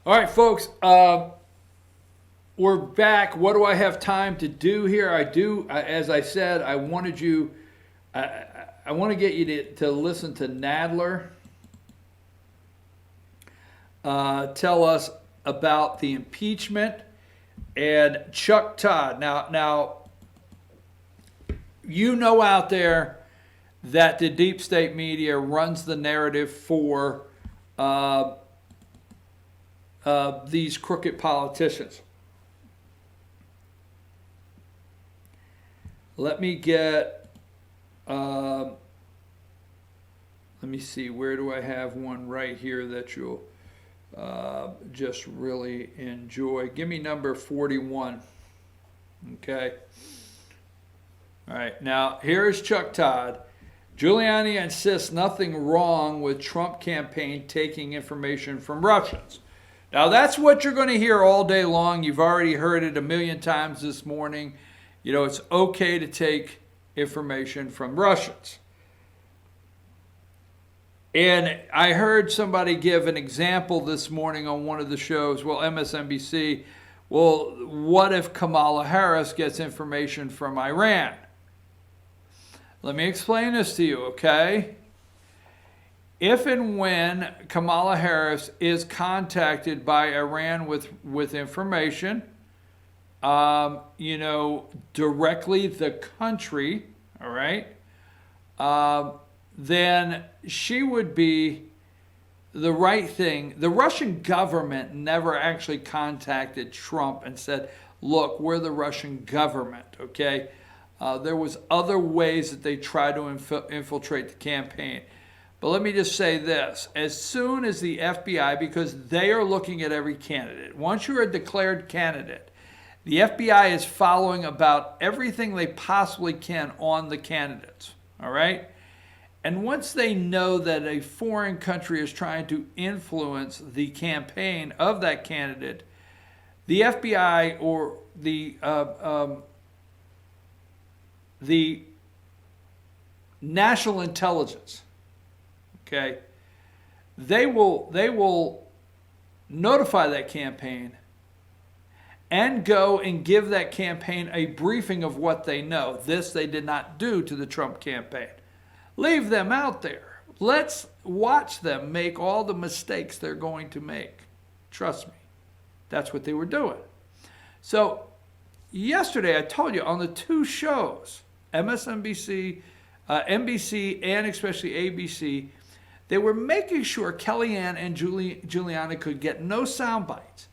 All right, folks, we're back. What do I have time to do here? As I said, I want to get you to listen to Nadler tell us about the impeachment and Chuck Todd. Now, you know out there that the deep state media runs the narrative for these crooked politicians. Let me see, where do I have one right here that you'll just really enjoy? Give me number 41. Okay. All right. Now, here is Chuck Todd. Giuliani insists nothing wrong with Trump campaign taking information from Russians. Now, that's what you're going to hear all day long. You've already heard it a million times this morning. You know, it's okay to take information from Russians. And I heard somebody give an example this morning on one of the shows, MSNBC. Well, what if Kamala Harris gets information from Iran? Let me explain this to you, okay? If and when Kamala Harris is contacted by Iran with information, directly the country, all right, then she would be the right thing. The Russian government never actually contacted Trump and said, look, we're the Russian government, okay? There was other ways that they tried to infiltrate the campaign. But let me just say this. As soon as the FBI, because they are looking at every candidate, once you're a declared candidate, the FBI is following about everything they possibly can on the candidates, all right? And once they know that a foreign country is trying to influence the campaign of that candidate, the FBI or the national intelligence, okay, they will notify that campaign and go and give that campaign a briefing of what they know. This they did not do to the Trump campaign. Leave them out there. Let's watch them make all the mistakes they're going to make. Trust me. That's what they were doing. So yesterday I told you on the two shows, MSNBC, NBC, and especially ABC, they were making sure Kellyanne and Giuliani could get no sound bites.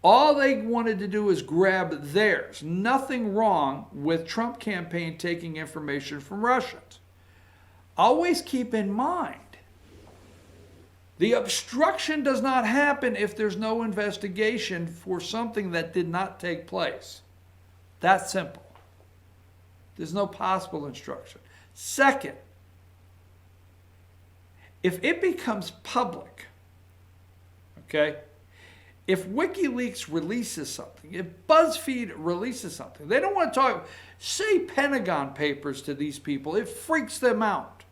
All they wanted to do was grab theirs. Nothing wrong with Trump campaign taking information from Russians. Always keep in mind, the obstruction does not happen if there's no investigation for something that did not take place. That's simple. There's no possible obstruction. Second, if it becomes public, okay, if WikiLeaks releases something, if BuzzFeed releases something, they don't want to talk, say Pentagon Papers to these people. It freaks them out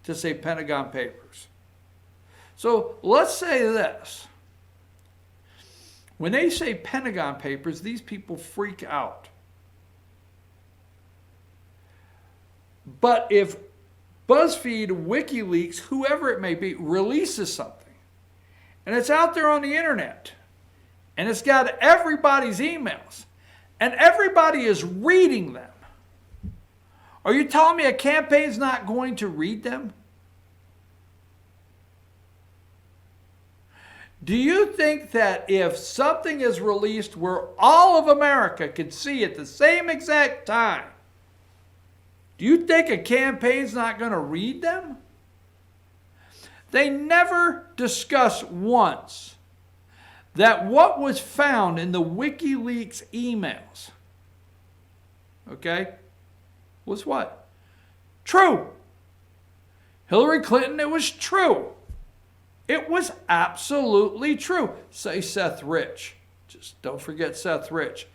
to say Pentagon Papers. So let's say this. When they say Pentagon Papers, these people freak out. But if BuzzFeed, WikiLeaks, whoever it may be, releases something, and it's out there on the internet, and it's got everybody's emails, and everybody is reading them, are you telling me a campaign's not going to read them? Do you think that if something is released where all of America could see at the same exact time, do you think a campaign's not going to read them? They never discuss once that what was found in the WikiLeaks emails, okay, was what? True. Hillary Clinton, it was true. It was absolutely true. Say Seth Rich. Just don't forget Seth Rich,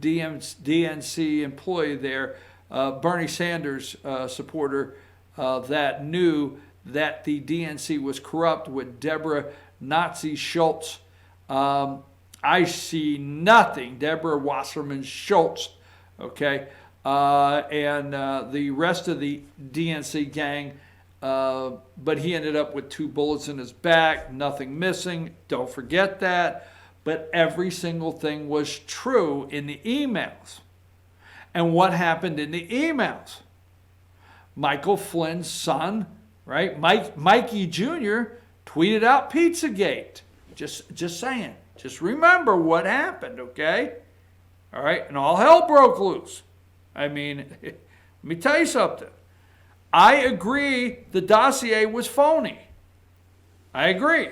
DNC employee there, Bernie Sanders supporter that knew that the DNC was corrupt with Deborah Nazi Schultz I see nothing. Deborah Wasserman Schultz, okay, and the rest of the DNC gang, but he ended up with 2 bullets in his back, nothing missing. Don't forget that. But every single thing was true in the emails. And what happened in the emails? Michael Flynn's son, right, Mikey Jr., tweeted out Pizzagate. Just saying. Just remember what happened, okay? All right, and all hell broke loose. I mean, let me tell you something. I agree the dossier was phony. I agree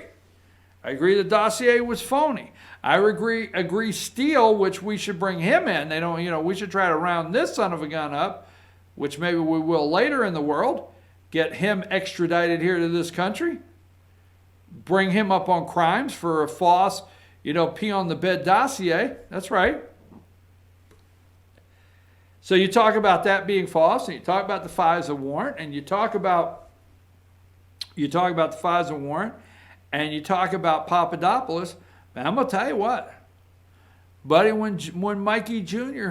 the dossier was phony. I agree Steele, which we should bring him in. They don't, we should try to round this son of a gun up, which maybe we will later in the world, get him extradited here to this country, bring him up on crimes for a false, pee on the bed dossier. That's right. So you talk about that being false, and you talk about the FISA warrant, and you talk about the FISA warrant, and you talk about Papadopoulos. Man, I'm gonna tell you what, buddy. When Mikey Jr.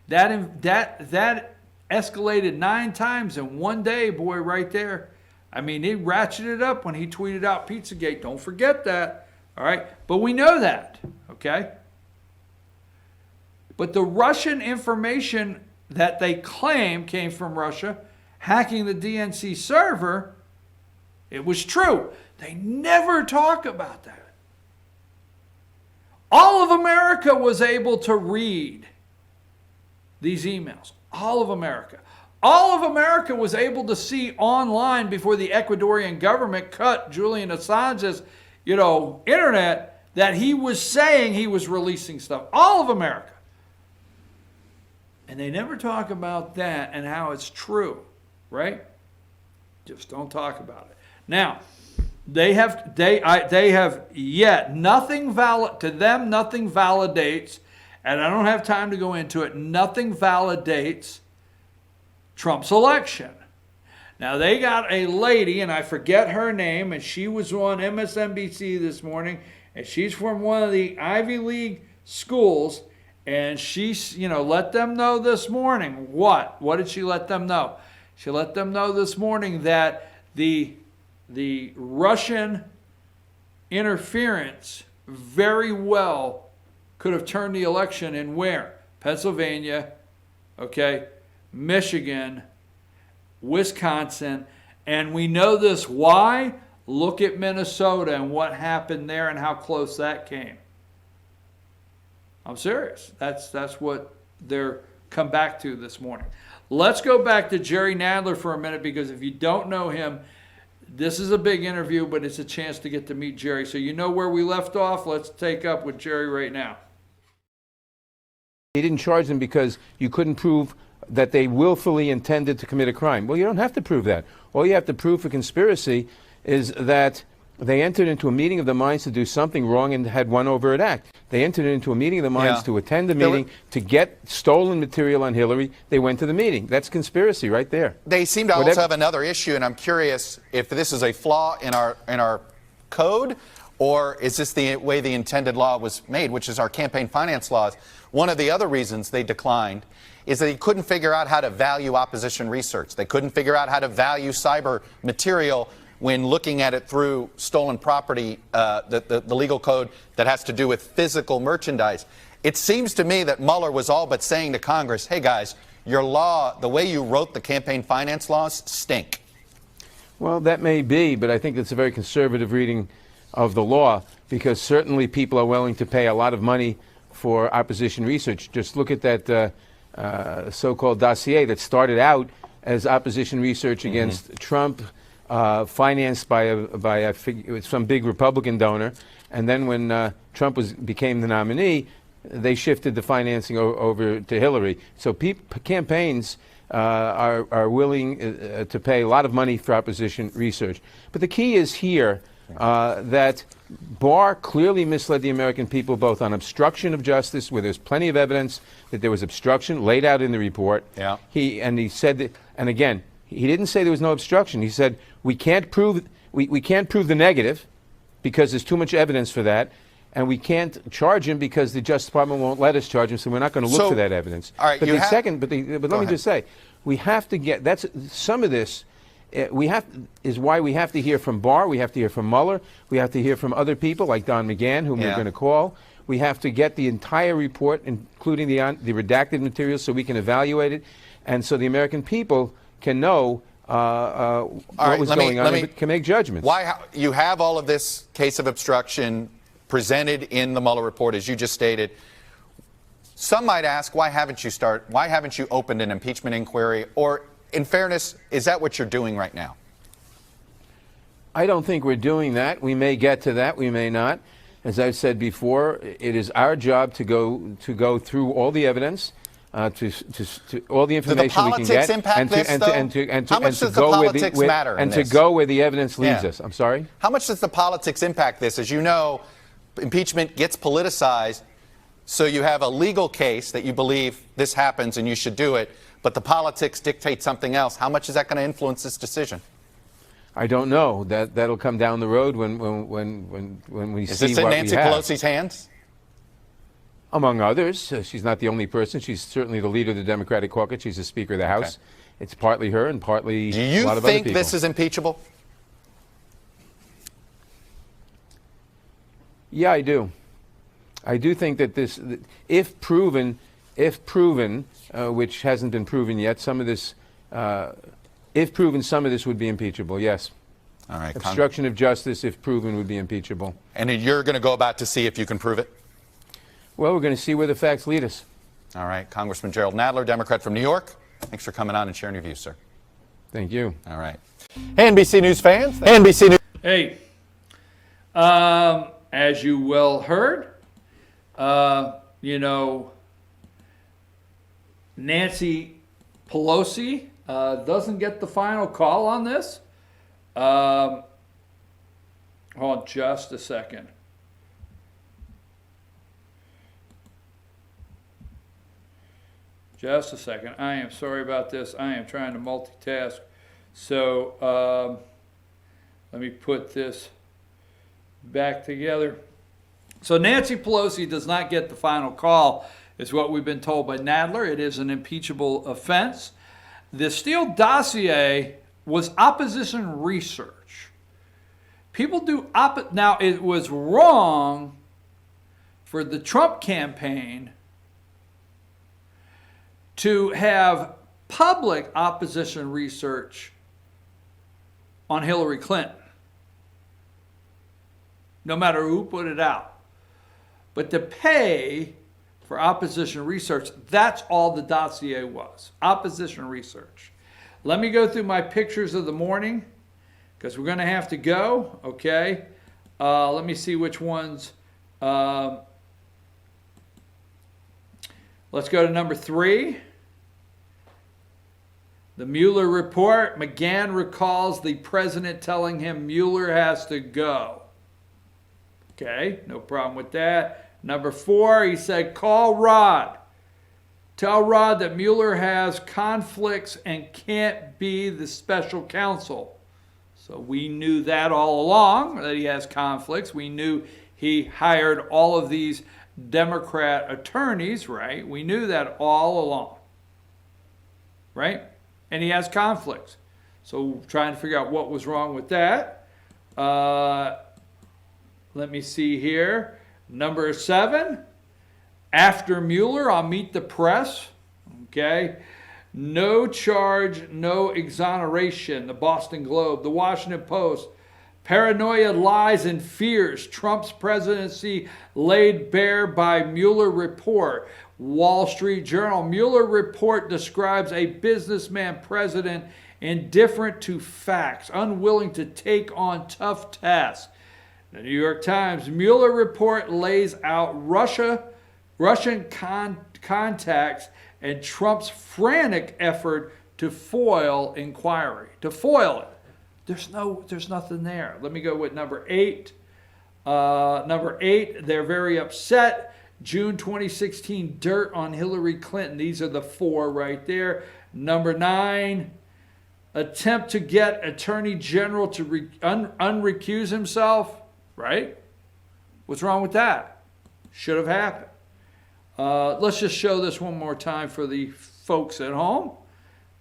That escalated 9 times in one day, boy, right there. I mean, he ratcheted it up when he tweeted out Pizzagate. Don't forget that. All right, but we know that, okay? But the Russian information that they claim came from Russia, hacking the DNC server, it was true. They never talk about that. All of America was able to read these emails. All of America. All of America was able to see online before the Ecuadorian government cut Julian Assange's, internet, that he was saying he was releasing stuff. All of America. And they never talk about that and how it's true, right? Just don't talk about it. Now, they have yet nothing valid to them. Nothing validates, and I don't have time to go into it. Nothing validates Trump's election. Now they got a lady, and I forget her name, and she was on MSNBC this morning, and she's from one of the Ivy League schools, and she's let them know this morning. What did she let them know? She let them know this morning that the Russian interference very well could have turned the election in where? Pennsylvania, okay, Michigan, Wisconsin, and we know this. Why? Look at Minnesota and what happened there and how close that came. I'm serious. That's what they're come back to this morning. Let's go back to Jerry Nadler for a minute, because if you don't know him, this is a big interview, but it's a chance to get to meet Jerry. So you know where we left off. Let's take up with Jerry right now. He didn't charge them because you couldn't prove that they willfully intended to commit a crime. Well, you don't have to prove that. All you have to prove for conspiracy is that they entered into a meeting of the minds to do something wrong and had one overt act. They entered into a meeting of the minds to attend the meeting to get stolen material on Hillary. They went to the meeting. That's conspiracy right there. They seem to also have another issue, and I'm curious if this is a flaw in our code, or is this the way the intended law was made, which is our campaign finance laws. One of the other reasons they declined is that they couldn't figure out how to value opposition research. They couldn't figure out how to value cyber material when looking at it through stolen property, the legal code that has to do with physical merchandise. It seems to me that Mueller was all but saying to Congress, hey guys, your law, the way you wrote the campaign finance laws, stink. Well, that may be, but I think it's a very conservative reading of the law, because certainly people are willing to pay a lot of money for opposition research. Just look at that so-called dossier that started out as opposition research against Trump, financed by some big Republican donor, and then when Trump became the nominee, they shifted the financing over to Hillary. So campaigns are willing to pay a lot of money for opposition research. But the key is here that Barr clearly misled the American people, both on obstruction of justice, where there's plenty of evidence that there was obstruction laid out in the report. Yeah. He said that, and again, he didn't say there was no obstruction. He said we can't prove the negative, because there's too much evidence for that. And we can't charge him because the Justice Department won't let us charge him, so we're not going to look for that evidence. All right, but let me just say, we have to get, that's some of this, is why we have to hear from Barr, we have to hear from Mueller, we have to hear from other people like Don McGahn, whom we're going to call. We have to get the entire report, including the redacted materials, so we can evaluate it, and so the American people can know what was going on and can make judgments. You have all of this case of obstruction presented in the Mueller report, as you just stated. Some might ask, why haven't you opened an impeachment inquiry? Or, in fairness, is that what you're doing right now? I don't think we're doing that. We may get to that, we may not. As I've said before, it is our job to go through all the evidence, to all the information we can get, How much does the politics matter? And to go where the evidence leads us. I'm sorry? How much does the politics impact this? As you know, impeachment gets politicized, so you have a legal case that you believe this happens and you should do it, but the politics dictate something else. How much is that going to influence this decision? I don't know. That'll come down the road when we see what we have. Is this in Nancy Pelosi's hands? Among others. She's not the only person. She's certainly the leader of the Democratic caucus. She's the Speaker of the House. It's partly her and partly a lot of other people. Do you think this is impeachable? Yeah, I do. I do think that this, if proven, which hasn't been proven yet, some of this, if proven, some of this would be impeachable, yes. All right. Obstruction of justice, if proven, would be impeachable. And you're going to go about to see if you can prove it? Well, we're going to see where the facts lead us. All right. Congressman Gerald Nadler, Democrat from New York. Thanks for coming on and sharing your views, sir. Thank you. All right. Hey, NBC News fans. NBC News. Hey, as you well heard, Nancy Pelosi doesn't get the final call on this. Hold on just a second. Just a second. I am sorry about this. I am trying to multitask. So let me put this back together. So Nancy Pelosi does not get the final call, is what we've been told by Nadler. It is an impeachable offense. The Steele dossier was opposition research. People do now, it was wrong for the Trump campaign to have public opposition research on Hillary Clinton, no matter who put it out. But to pay for opposition research, that's all the dossier was, opposition research. Let me go through my pictures of the morning, because we're going to have to go, okay? Let me see which ones. Let's go to number 3. The Mueller report. McGahn recalls the president telling him Mueller has to go. Okay, no problem with that. Number 4, he said, call Rod. Tell Rod that Mueller has conflicts and can't be the special counsel. So we knew that all along, that he has conflicts. We knew he hired all of these Democrat attorneys, right? We knew that all along, right? And he has conflicts. So trying to figure out what was wrong with that. Let me see here. Number 7, after Mueller, I'll meet the press. Okay. No charge, no exoneration. The Boston Globe, the Washington Post. Paranoia, lies, and fears. Trump's presidency laid bare by Mueller report. Wall Street Journal. Mueller report describes a businessman president indifferent to facts, unwilling to take on tough tasks. The New York Times. Mueller report lays out Russian contacts and Trump's frantic effort to foil inquiry. To foil it. There's nothing there. Let me go with number 8. Number 8, they're very upset. June 2016, dirt on Hillary Clinton. These are the 4 right there. Number 9, attempt to get Attorney General to unrecuse himself. right? What's wrong with that? Should have happened. Let's just show this one more time for the folks at home.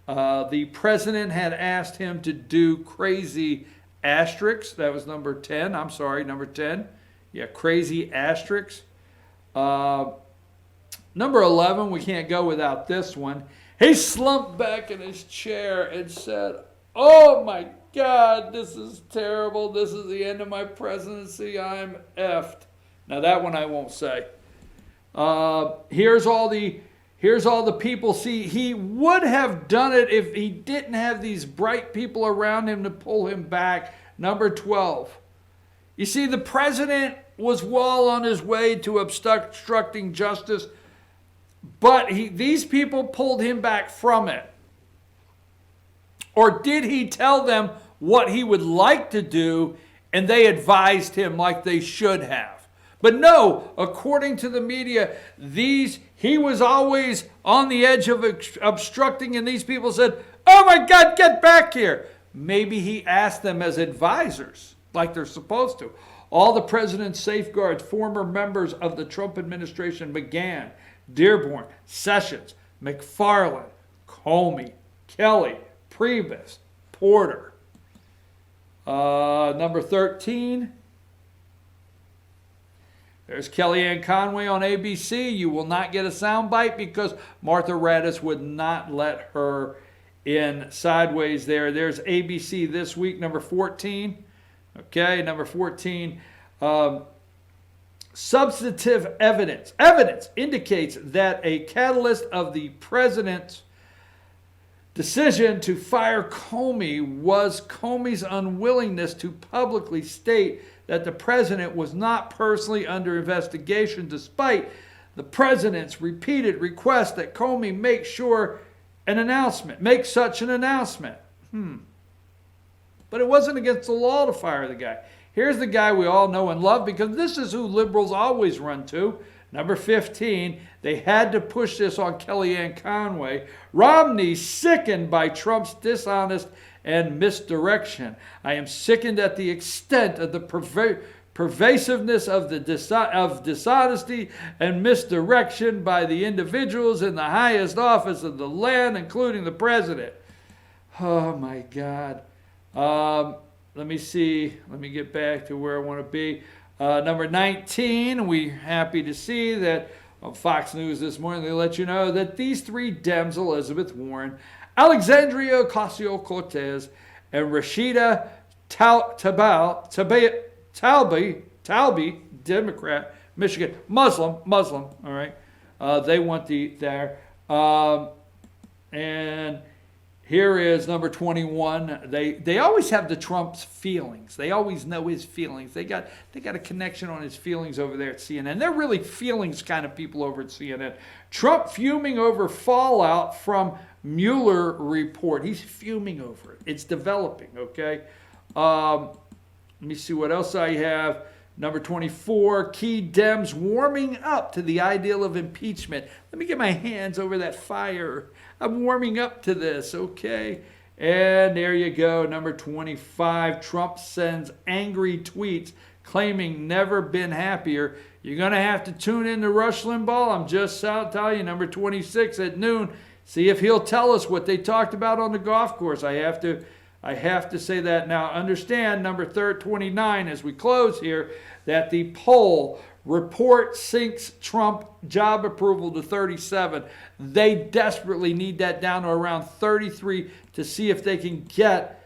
The president had asked him to do crazy asterisks. That was number 10. I'm sorry, number 10. Yeah, crazy asterisks. Number 11, we can't go without this one. He slumped back in his chair and said, "Oh my God, this is terrible. This is the end of my presidency. I'm effed." Now that one I won't say. Here's all the people. See, he would have done it if he didn't have these bright people around him to pull him back. Number 12. You see, the president was well on his way to obstructing justice, but these people pulled him back from it. Or did he tell them what he would like to do and they advised him like they should have? But no, according to the media, he was always on the edge of obstructing, and these people said, "Oh my God, get back here." Maybe he asked them as advisors, like they're supposed to. All the president's safeguards, former members of the Trump administration began: Dearborn, Sessions, McFarland, Comey, Kelly, Priebus, Porter. Number 13. There's Kellyanne Conway on ABC. You will not get a soundbite because Martha Raddatz would not let her in sideways there. There's ABC This Week, number 14. Okay, number 14. Substantive evidence. Evidence indicates that a catalyst of the president's decision to fire Comey was Comey's unwillingness to publicly state that the president was not personally under investigation, despite the president's repeated request that Comey make such an announcement. But it wasn't against the law to fire the guy. Here's the guy we all know and love, because this is who liberals always run to. Number 15, they had to push this on Kellyanne Conway. Romney sickened by Trump's dishonest and misdirection. I am sickened at the extent of the pervasiveness of dishonesty and misdirection by the individuals in the highest office of the land, including the president. Oh my God. Let me see. Let me get back to where I want to be. Number 19, we're happy to see that on Fox News this morning, they let you know that these three Dems, Elizabeth Warren, Alexandria Ocasio-Cortez, and Rashida Tlaib, Democrat, Michigan, Muslim, all right. They want there. And here is number 21. They always have the Trump's feelings. They always know his feelings. They got a connection on his feelings over there at CNN. They're really feelings kind of people over at CNN. Trump fuming over fallout from Mueller report. He's fuming over it. It's developing, okay? Let me see what else I have. Number 24, key Dems warming up to the ideal of impeachment. Let me get my hands over that fire. I'm warming up to this, okay? And there you go, number 25. Trump sends angry tweets claiming never been happier. You're going to have to tune in to Rush Limbaugh. I'm just telling you, number 26 at noon. See if he'll tell us what they talked about on the golf course. I have to say that. Now, understand, number 29, as we close here, that the poll report sinks Trump job approval to 37. They desperately need that down to around 33 to see if they can get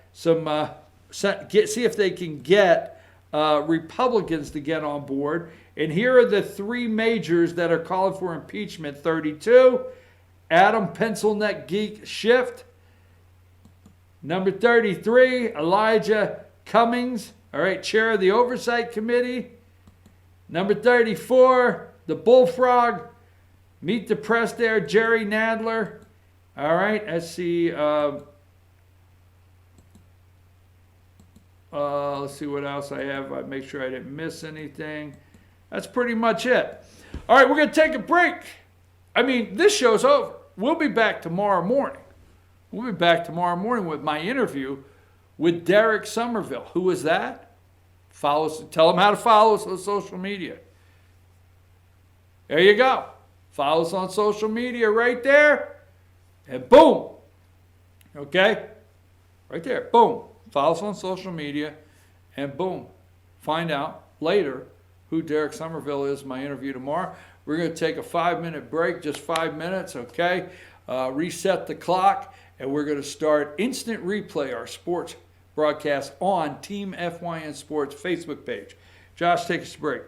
Republicans to get on board. And here are the three majors that are calling for impeachment. 32, Adam Pencilneck Geek Schiff. Number 33, Elijah Cummings, all right, chair of the Oversight Committee. Number 34, the Bullfrog. Meet the press there, Jerry Nadler. All right, let's see. Let's see what else I have. I make sure I didn't miss anything. That's pretty much it. All right, we're going to take a break. I mean, this show's over. We'll be back tomorrow morning. We'll be back tomorrow morning with my interview with Derek Somerville. Who is that? Follow us. Tell them how to follow us on social media. There you go. Follow us on social media right there. And boom. Okay? Right there. Boom. Follow us on social media. And boom. Find out later who Derek Somerville is in my interview tomorrow. We're going to take a 5-minute break, just 5 minutes, okay? Reset the clock, and we're going to start instant replay, our sports broadcast on Team FYN Sports Facebook page. Josh, take us to break.